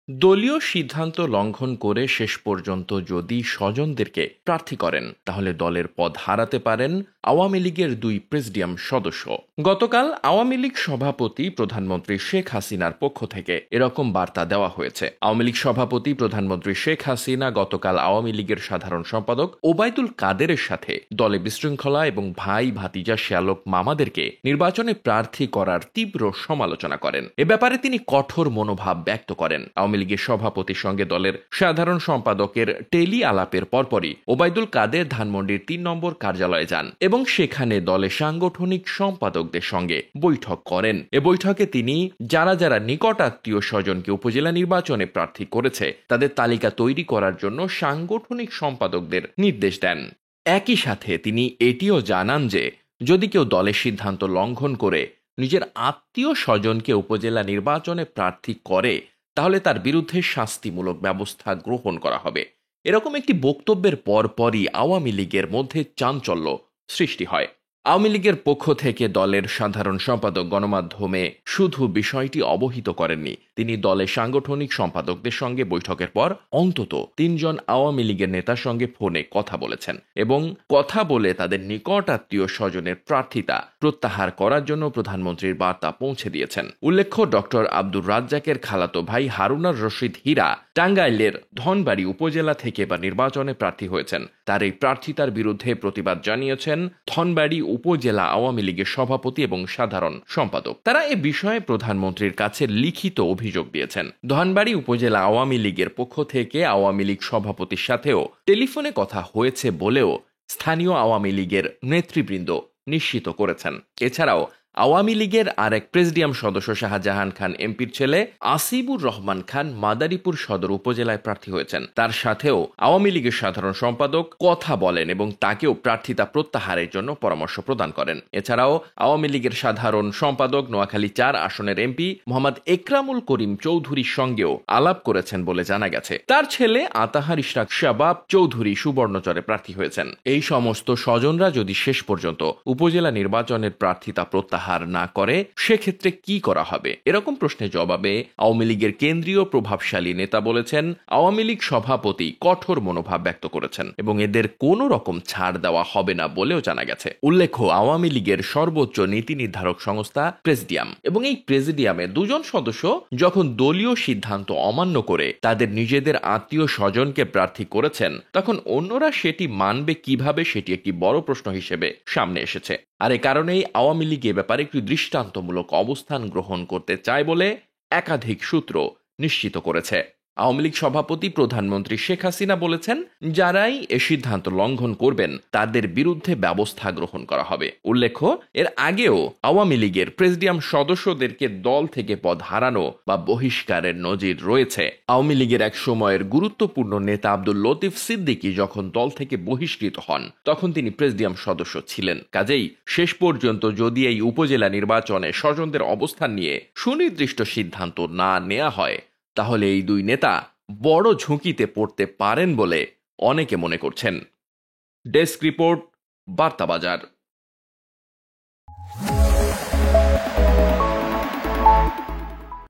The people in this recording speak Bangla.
দলীয় সিদ্ধান্ত লঙ্ঘন করে শেষ পর্যন্ত যদি স্বজনদেরকে প্রার্থী করেন তাহলে দলের পদ হারাতে পারেন আওয়ামী লীগের দুই প্রেসিডিয়াম সদস্য। গতকাল আওয়ামী লীগ সভাপতি প্রধানমন্ত্রী শেখ হাসিনার পক্ষ থেকে এরকম বার্তা দেওয়া হয়েছে। আওয়ামী লীগ সভাপতি প্রধানমন্ত্রী শেখ হাসিনা গতকাল আওয়ামী লীগের সাধারণ সম্পাদক ওবায়দুল কাদেরের সাথে দলে বিশৃঙ্খলা এবং ভাই ভাতিজা শ্যালক মামাদেরকে নির্বাচনে প্রার্থী করার তীব্র সমালোচনা করেন। এ ব্যাপারে তিনি কঠোর মনোভাব ব্যক্ত করেন। আওয়ামী লীগের সভাপতির সঙ্গে দলের সাধারণ সম্পাদকের টেলি আলাপের পরপরই ওবায়দুল কাদের ধানমন্ডির ৩ নম্বর কার্যালয়ে যান এবং সেখানে দলের সাংগঠনিক সম্পাদকদের সঙ্গে বৈঠক করেন। এ বৈঠকে তিনি যারা যারা নিকট আত্মীয় স্বজনকে উপজেলা নির্বাচনে প্রার্থী করেছে তাদের তালিকা তৈরি করার জন্য সাংগঠনিক সম্পাদকদের নির্দেশ দেন। একই সাথে তিনি এটিও জানান যে যদি কেউ দলের সিদ্ধান্ত লঙ্ঘন করে নিজের আত্মীয় স্বজনকে উপজেলা নির্বাচনে প্রার্থী করে তাহলে তার বিরুদ্ধে শাস্তিমূলক ব্যবস্থা গ্রহণ করা হবে। এরকম একটি বক্তব্যের পরপরই আওয়ামী লীগের মধ্যে চাঞ্চল্য সৃষ্টি হয়। আওয়ামী লীগের পক্ষ থেকে দলের সাধারণ সম্পাদক গণমাধ্যমে শুধু বিষয়টি অবহিত করেননি, তিনি দলের সাংগঠনিক সম্পাদকদের সঙ্গে বৈঠকের পর অন্তত ৩ জন আওয়ামী লীগের নেতার সঙ্গে ফোনে কথা বলেছেন এবং কথা বলে তাদের নিকট আত্মীয় স্বজনের প্রার্থিতা প্রত্যাহার করার জন্য প্রধানমন্ত্রীর বার্তা পৌঁছে দিয়েছেন। উল্লেখ্য, ডক্টর আব্দুর রাজ্জাকের খালাতো ভাই হারুনার রশিদ হীরা টাঙ্গাইলের ধনবাড়ী উপজেলা থেকে এবার নির্বাচনে প্রার্থী হয়েছেন। তার এই প্রার্থিতার বিরুদ্ধে প্রতিবাদ জানিয়েছেন ধনবাড়ী উপজেলা আওয়ামী লীগের সভাপতি এবং সাধারণ সম্পাদক। তারা এ বিষয়ে প্রধানমন্ত্রীর কাছে লিখিত অভিযোগ দিয়েছেন। ধনবাড়ী উপজেলা আওয়ামী লীগের পক্ষ থেকে আওয়ামী লীগ সভাপতির সাথেও টেলিফোনে কথা হয়েছে বলেও স্থানীয় আওয়ামী লীগের নেতৃবৃন্দ নিশ্চিত করেছেন। এছাড়াও আওয়ামী লীগের আরেক প্রেসিডিয়াম সদস্য শাহজাহান খান এমপির ছেলে আসিবুর রহমান খান মাদারীপুর সদর উপজেলায় প্রার্থী হয়েছেন। তার সাথেও আওয়ামী লীগের সাধারণ সম্পাদক কথা বলেন এবং তাকেও প্রার্থিতা প্রত্যাহারের জন্য পরামর্শ প্রদান করেন। এছাড়াও আওয়ামী লীগের সাধারণ সম্পাদক নোয়াখালী ৪ আসনের এমপি মোহাম্মদ একরামুল করিম চৌধুরীর সঙ্গেও আলাপ করেছেন বলে জানা গেছে। তার ছেলে আতাহার ইশরাক শাবাব চৌধুরী সুবর্ণচরে প্রার্থী হয়েছেন। এই সমস্ত স্বজনরা যদি শেষ পর্যন্ত উপজেলা নির্বাচনের প্রার্থিতা প্রত্যাহার না করে সেক্ষেত্রে কি করা হবে? এরকম প্রশ্নের জবাবে আওয়ামী লীগের কেন্দ্রীয় প্রভাবশালী নেতা বলেছেন আওয়ামী লীগ সভাপতি কঠোর মনোভাব ব্যক্ত করেছেন এবং এদের কোনো রকম ছাড় দেওয়া হবে না বলেও জানা গেছে। উল্লেখ্য, আওয়ামী লীগের সর্বোচ্চ নীতি নির্ধারক সংস্থা প্রেসিডিয়াম এবং এই প্রেসিডিয়ামে 2 জন সদস্য যখন দলীয় সিদ্ধান্ত অমান্য করে তাদের নিজেদের আত্মীয় স্বজনকে প্রার্থী করেছেন তখন অন্যরা সেটি মানবে কিভাবে, সেটি একটি বড় প্রশ্ন হিসেবে সামনে এসেছে। আর এ কারণেই আওয়ামী লীগ এ ব্যাপারে একটি দৃষ্টান্তমূলক অবস্থান গ্রহণ করতে চায় বলে একাধিক সূত্র নিশ্চিত করেছে। আওয়ামী লীগ সভাপতি প্রধানমন্ত্রী শেখ হাসিনা বলেছেন যারাই এ সিদ্ধান্ত লঙ্ঘন করবেন তাদের বিরুদ্ধে ব্যবস্থা গ্রহণ করা হবে। উল্লেখ্য, এর আগেও আওয়ামী লীগের প্রেসিডিয়াম সদস্যদেরকে দল থেকে পদ হারানো বা বহিষ্কারের নজির রয়েছে। আওয়ামী লীগের এক সময়ের গুরুত্বপূর্ণ নেতা আব্দুল লতিফ সিদ্দিকী যখন দল থেকে বহিষ্কৃত হন তখন তিনি প্রেসিডিয়াম সদস্য ছিলেন। কাজেই শেষ পর্যন্ত যদি এই উপজেলা নির্বাচনে স্বজনদের অবস্থান নিয়ে সুনির্দিষ্ট সিদ্ধান্ত না নেওয়া হয় তাহলে এই 2 নেতা বড় ঝুঁকিতে পড়তে পারেন বলে অনেকে মনে করছেন। Desk report, বার্তাবাজার।